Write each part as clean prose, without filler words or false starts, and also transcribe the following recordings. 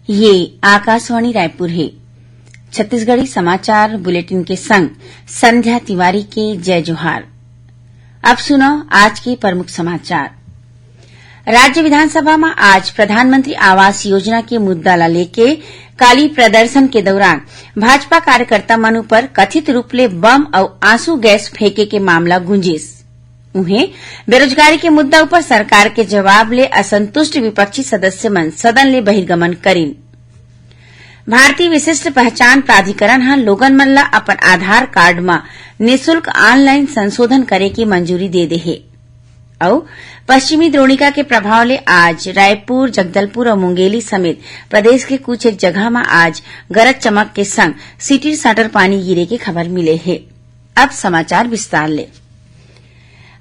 ये आकाशवाणी रायपुर है। छत्तीसगढ़ी समाचार बुलेटिन के संग संध्या तिवारी के जय जोहार। अब सुनो आज के प्रमुख समाचार। राज्य विधानसभा में आज प्रधानमंत्री आवास योजना के मुद्दा ला लेके काली प्रदर्शन के दौरान भाजपा कार्यकर्ता मन पर कथित रूप ले बम और आंसू गैस फेंके के मामला गुंजिस। उन्हें बेरोजगारी के मुद्दा पर सरकार के जवाब ले असंतुष्ट विपक्षी सदस्य मन सदन ले बहिर्गमन करीन। भारतीय विशिष्ट पहचान प्राधिकरण हा लोगन मन ला अपन आधार कार्ड में निःशुल्क ऑनलाइन संशोधन करे की मंजूरी दे दे है। और पश्चिमी द्रोणिका के प्रभाव ले आज रायपुर, जगदलपुर और मुंगेली समेत प्रदेश के कुछ एक जगह में आज गरज चमक के संग सीटी साटर पानी गिरे की खबर मिले है। अब समाचार विस्तार ले।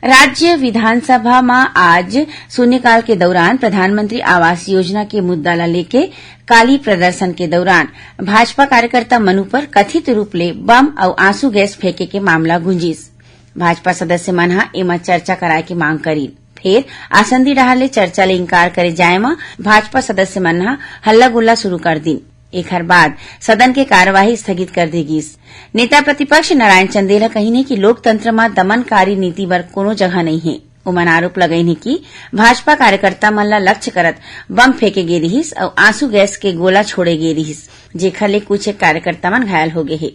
राज्य विधानसभा में आज शून्यकाल के दौरान प्रधानमंत्री आवास योजना के मुद्दा ला लेके काली प्रदर्शन के दौरान भाजपा कार्यकर्ता मनु पर कथित रूप ले बम और आंसू गैस फेंके के मामला गुंजिस। भाजपा सदस्य मन हा एमा चर्चा कराए की मांग करी। फिर आसंदी डहार ले चर्चा ले इंकार करे जाए में भाजपा सदस्य मन हा हल्ला गुल्ला शुरू कर दी। एकर बाद सदन के कार्यवाही स्थगित कर दी गई। नेता प्रतिपक्ष नारायण चंदेला कही कि लोकतंत्र में दमनकारी नीति बर कोनो जगह नहीं है। उमन आरोप लगाई कि भाजपा कार्यकर्ता मन ला लक्ष्य करत बम फेंके गे रहिस और आंसू गैस के गोला छोड़े गे रहिस, जेखर ले कुछ कार्यकर्ता मन घायल हो गए है।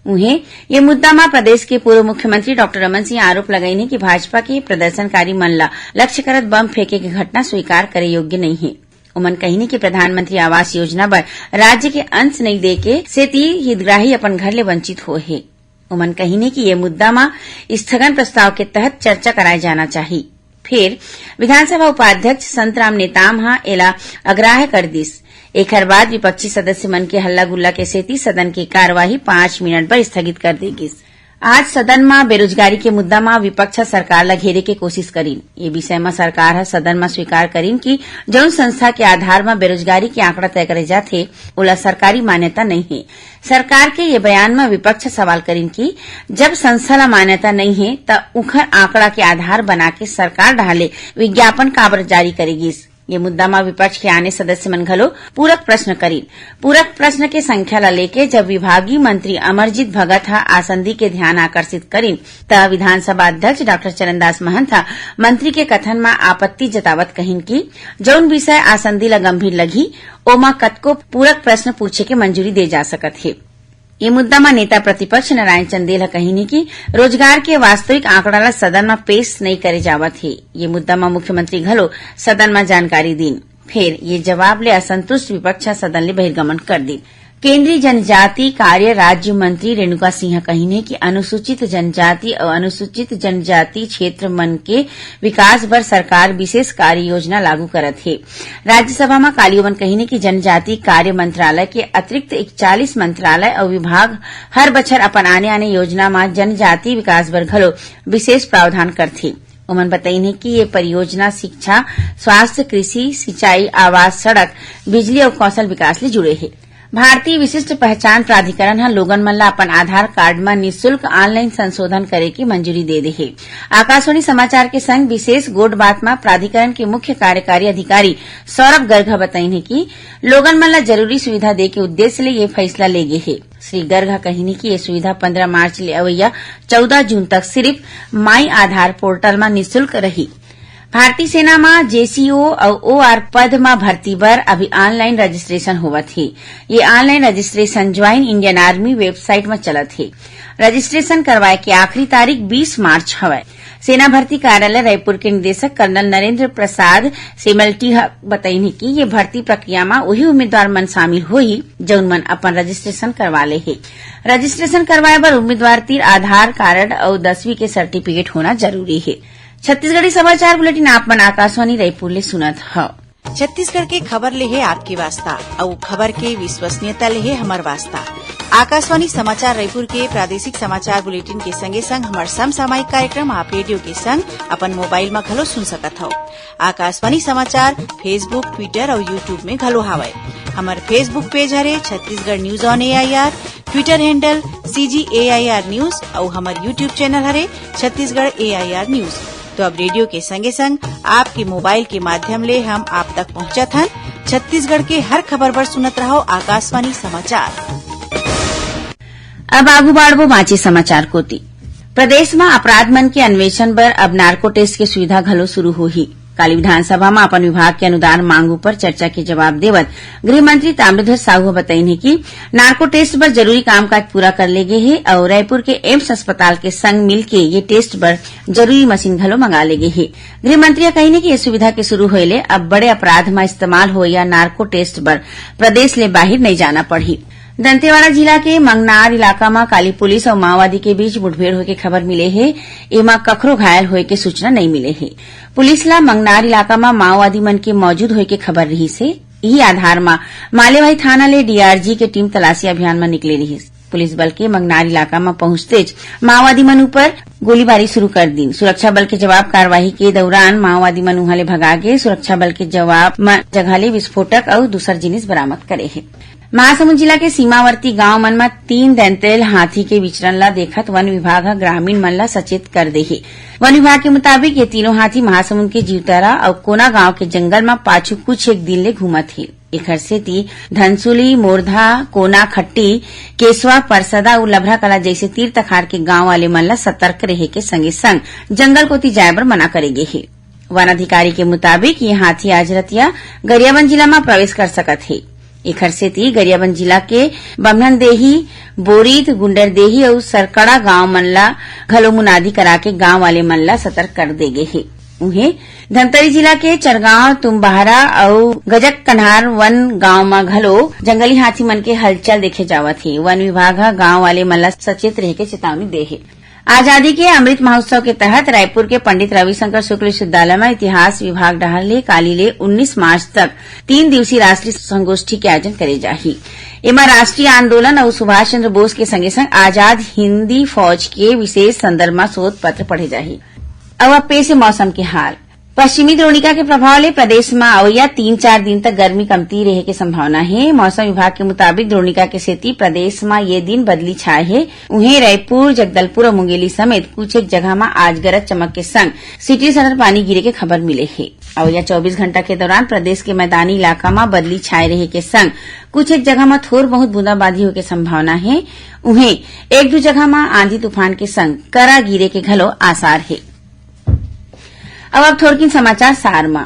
उन्हें ये मुद्दा में प्रदेश के पूर्व मुख्यमंत्री डॉक्टर रमन सिंह आरोप लगाई कि भाजपा के प्रदर्शनकारी मन ला लक्ष्य करत बम फेंके की घटना स्वीकार करे योग्य नहीं है। उमन कही कि प्रधानमंत्री आवास योजना पर राज्य के अंश नहीं देके सेती हितग्राही अपन घर ले वंचित हो है। उमन कही कि ये मुद्दा में स्थगन प्रस्ताव के तहत चर्चा कराया जाना चाहिए। फिर विधानसभा उपाध्यक्ष संतराम नेताम हा एला अग्राह्य कर दिस। एकर बाद विपक्षी सदस्य मन के हल्ला गुल्ला के सेती सदन की कार्यवाही 5 मिनट पर स्थगित कर देगी। आज सदन में बेरोजगारी के मुद्दा में विपक्ष सरकार ला घेरे के कोशिश करीन। ये विषय में सरकार सदन में स्वीकार करीन कि जौन संस्था के आधार में बेरोजगारी के आंकड़ा तय करे जाथे ओला सरकारी मान्यता नहीं है। सरकार के ये बयान में विपक्ष सवाल करीन कि जब संस्था ला मान्यता नहीं है त उखर आंकड़ा के आधार बना के सरकार ढाले विज्ञापन काबर जारी करेगी। ये मुद्दा में विपक्ष के आने सदस्य मन घलो पूरक प्रश्न करी। पूरक प्रश्न के संख्या ला लेके जब विभागीय मंत्री अमरजीत भगत हा आसंदी के ध्यान आकर्षित करीन त विधानसभा अध्यक्ष डॉक्टर चरणदास महंत हा मंत्री के कथन में आपत्ति जतावत कहिन कि जौन विषय आसंदी ला गंभीर लगी ओमा कतको पूरक प्रश्न पूछे के मंजूरी दे जा सकत है। ये मुद्दा में नेता प्रतिपक्ष नारायण चंदेला कही कि रोजगार के वास्तविक आंकड़ा ला सदन में पेश नहीं करे जावत है। ये मुद्दा में मुख्यमंत्री घलो सदन में जानकारी दीन। फिर ये जवाब ले असंतुष्ट विपक्ष सदन ले बहिर्गमन कर दी। केंद्रीय जनजाति कार्य राज्य मंत्री रेणुका सिंह कही कि अनुसूचित जनजाति और अनुसूचित जनजाति क्षेत्र मन के विकास बर सरकार विशेष कार्य योजना लागू करत है। राज्यसभा में कालियोवन कही कि जनजाति कार्य मंत्रालय के अतिरिक्त 41 मंत्रालय और विभाग हर बछर अपन आने आने योजना में जनजाति विकास बर घलो विशेष प्रावधान करथे। उमन बताई कि ये परियोजना शिक्षा, स्वास्थ्य, कृषि, सिंचाई, आवास, सड़क, बिजली और कौशल विकास ले जुड़े है। भारतीय विशिष्ट पहचान प्राधिकरण हा लोगन मन ला अपन आधार कार्ड में निःशुल्क ऑनलाइन संशोधन करे की मंजूरी दे दे है। आकाशवाणी समाचार के संग विशेष गोट बात में प्राधिकरण के मुख्य कार्यकारी अधिकारी सौरभ गर्ग बताई कि लोगन मन ला जरूरी सुविधा दे के उद्देश्य ले ये फैसला ले गए है। श्री गर्ग कही कि ये सुविधा 15 मार्च ले अवैया 14 जून तक सिर्फ माई आधार पोर्टल में निःशुल्क रही। भारतीय सेना में जेसीओ और ओआर पद में भर्ती बर अभी ऑनलाइन रजिस्ट्रेशन होवत है। ये online registration join Indian army website में चलत है। रजिस्ट्रेशन करवाए के आखिरी तारीख 20 मार्च हवय। सेना भर्ती कार्यालय रायपुर के निदेशक कर्नल नरेंद्र प्रसाद सेमल्टी बताई कि ये भर्ती प्रक्रिया में वही उम्मीदवार मन शामिल होही जौन मन अपन रजिस्ट्रेशन करवा ले है। रजिस्ट्रेशन करवाए बर उम्मीदवार तीर आधार कार्ड और 10वीं के सर्टिफिकेट होना जरूरी है। छत्तीसगढ़ी समाचार बुलेटिन आप मन आकाशवाणी रायपुर ले सुनत ह। छत्तीसगढ़ के खबर ले है आपके वास्ता और खबर के विश्वसनीयता ले है हमार वास्ता। आकाशवाणी समाचार रायपुर के प्रादेशिक समाचार बुलेटिन के संगे संग हमार समसामयिक कार्यक्रम आप रेडियो के संग अपन मोबाइल में घलो सुन सकत हो। आकाशवाणी समाचार फेसबुक, ट्विटर और यूट्यूब में घलो हावय। हमार फेसबुक पेज हरे Chhattisgarh news on AIR, Twitter handle CGAIR news और हमार यूट्यूब चैनल हरे छत्तीसगढ़ AIR न्यूज। तो अब रेडियो के संगे संग आपके मोबाइल के माध्यम ले हम आप तक पहुंचत हन। छत्तीसगढ़ के हर खबर पर सुनत रहो आकाशवाणी समाचार। अब आगू बाढ़बो बाँचे समाचार कोती। प्रदेश में अपराध मन के अन्वेषण बर अब नार्को टेस्ट के सुविधा घलो शुरू होही। काली विधानसभा में अपन विभाग के अनुदान मांग पर चर्चा के जवाब देवत गृह मंत्री ताम्रध्वज साहू बताइन है कि नार्को टेस्ट पर जरूरी कामकाज पूरा कर ले गे है और रायपुर के एम्स अस्पताल के संग मिलके ये टेस्ट पर जरूरी मशीन घलो मंगा ले गे है। गृह मंत्री कही कि ये सुविधा के शुरू होइले अब बड़े अपराध में इस्तेमाल हो या नार्को टेस्ट पर प्रदेश ले बाहर नहीं जाना पड़ी। दंतेवाड़ा जिला के मंगनार इलाका में काली पुलिस और माओवादी के बीच मुठभेड़ होए के खबर मिले है। एमा कखरो घायल होए के सूचना नहीं मिले है। पुलिस ला मंगनार इलाका में माओवादी मन के मौजूद होए के खबर रही से यही आधार में मालेभाई थाना ले डीआरजी के टीम तलाशी अभियान में निकले रही। पुलिस बल के मंगनार इलाका में पहुंचते माओवादी मन ऊपर गोलीबारी शुरू कर दी। सुरक्षा बल के जवाब कार्यवाही के दौरान माओवादी मन उहां ले भगा गए। सुरक्षा बल के जवाब में जगह ले विस्फोटक और दूसर जिनिस बरामद करे है। महासमुंद जिला के सीमावर्ती गांव मन में 3 दंतैल हाथी के विचरण ला देखत वन विभाग ग्रामीण मन ला सचेत कर दे है। वन विभाग के मुताबिक ये तीनों हाथी महासमुंद के जीवतारा और कोना गांव के जंगल में पाछू कुछ एक दिन ले घूमत है। एखर सेती धनसुली, मोरधा, कोना, खट्टी, केसवा, परसदा और लभरा कला जैसे तीर तखार के गांव वाले मन ला सतर्क रहे के संगे संग जंगल कोती जाए बर मना करे गे है। वन अधिकारी के मुताबिक ये हाथी आज रतिया गरियाबंद जिला में प्रवेश कर सकत है। एखर सेती गरियाबंद जिला के बमनदेही, बोरीत, गुंडरदेही और सरकड़ा गांव मन ला घलो मुनादी करा के गांव वाले मन ला सतर्क कर दे गे है। उन्हें धमतरी जिला के चरगांव, तुम्बाहरा और गजक कन्हार वन गांव में घलो जंगली हाथी मन के हलचल देखे जावत है। वन विभाग गांव वाले मन ला सचेत रह के चेतावनी दे है। आजादी के अमृत महोत्सव के तहत रायपुर के पंडित रविशंकर शुक्ल विश्वविद्यालय में इतिहास विभाग डहर ले काली ले 19 मार्च तक 3 दिवसीय राष्ट्रीय संगोष्ठी के आयोजन करे जाही। एमा राष्ट्रीय आंदोलन और सुभाष चंद्र बोस के संगे संग आजाद हिंदी फौज के विशेष संदर्भ में शोध पत्र पढ़े जाही। अब पेश मौसम के हाल। पश्चिमी द्रोणिका के प्रभाव ले प्रदेश में अवैया 3-4 दिन तक गर्मी कमती रहे की संभावना है। मौसम विभाग के मुताबिक द्रोणिका के सेती प्रदेश में ये दिन बदली छाए है। उन्हें रायपुर, जगदलपुर और मुंगेली समेत कुछ एक जगह में आज गरज चमक के संग सिटी सटर पानी गिरे के खबर मिले है। अवैया 24 घंटा के दौरान प्रदेश के मैदानी इलाका में बदली छाए रहे के संग कुछ एक जगह में थोड़ बहुत बूंदाबांदी होने की संभावना है। उन्हें 1-2 जगह में आंधी तूफान के संग करा गिरे के घलो आसार है। अब थोड़किन समाचार सार में।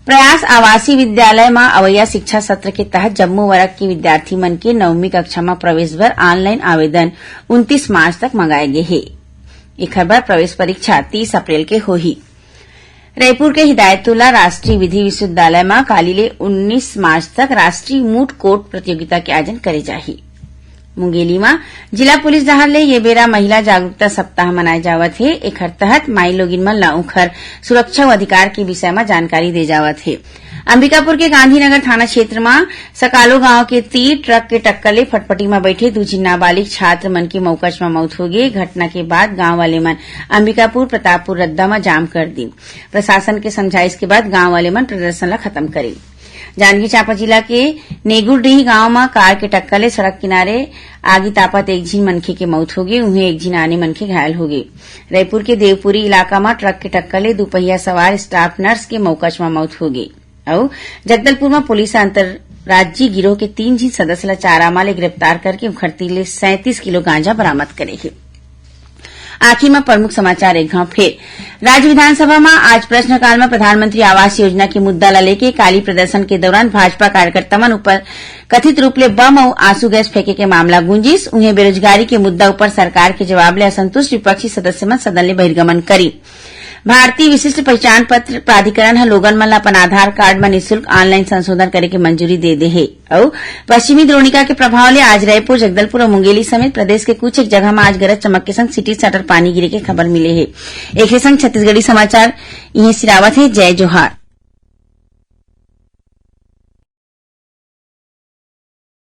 प्रयास आवासीय विद्यालय में अवैया शिक्षा सत्र के तहत जम्मू वर्ग के विद्यार्थी मन के 9वीं कक्षा में प्रवेश बर ऑनलाइन आवेदन 29 मार्च तक मंगाए गए है। एखर बर प्रवेश परीक्षा 30 अप्रैल के होही। रायपुर के हिदायतुल्ला राष्ट्रीय विधि विश्वविद्यालय में काली ले 19 मार्च तक राष्ट्रीय मूट कोर्ट प्रतियोगिता के आयोजन करे जाही। मुंगेली में जिला पुलिस डहर ले ये बेरा महिला जागरूकता सप्ताह मनाए जावत है। एखर तहत माई लोगिन मन ला उखर सुरक्षा व अधिकार के विषय में जानकारी दे जावत है। अंबिकापुर के गांधीनगर थाना क्षेत्र में सकालो गांव के तीर ट्रक के टक्कर ले फटपटी में बैठे 2 नाबालिग छात्र मन की मौकच में मौत हो गई। घटना के बाद गांव वाले मन अंबिकापुर, प्रतापपुर, रद्दा में जाम कर दी। प्रशासन के समझाइश के बाद गांव वाले मन प्रदर्शन ला खत्म करे। जांजगीर चांपा जिला के नेगुरडीही गांव में कार के टक्कर ले सड़क किनारे आगी तापत एक झीन मनखे के मौत हो गई। उन्हें एक झीन आने मनखे घायल हो गए। रायपुर के देवपुरी इलाका में ट्रक के टक्कर ले 2 पहिया सवार स्टाफ नर्स के मौकच में मौत हो गई। और जगदलपुर में पुलिस अंतर्राज्यीय गिरोह के 3 झीन सदस्य ला चारामा ले गिरफ्तार करके उखड़ती ले 37 किलो गांजा बरामद करे है। आखिर में प्रमुख समाचार एक घाव फिर। राज्य विधानसभा में आज प्रश्नकाल में प्रधानमंत्री आवास योजना के मुद्दा ला लेके काली प्रदर्शन के दौरान भाजपा कार्यकर्ता मन ऊपर कथित रूप ले बम और आंसू गैस फेंके के मामला गूंजिस। उन्हें बेरोजगारी के मुद्दा ऊपर सरकार के जवाब ले असंतुष्ट विपक्षी सदस्य मन सदन ले बहिर्गमन करी। भारतीय विशिष्ट पहचान पत्र प्राधिकरण ह लोगन मन ला अपन आधार कार्ड में निःशुल्क ऑनलाइन संशोधन करे के मंजूरी दे दे है। और पश्चिमी द्रोणिका के प्रभाव ले आज रायपुर, जगदलपुर और मुंगेली समेत प्रदेश के कुछ एक जगह में आज गरज चमक के संग सिटी सटर पानी गिरे के खबर मिले है। एक संग छत्तीसगढ़ी समाचार यहीं सिरावत है। जय जोहार।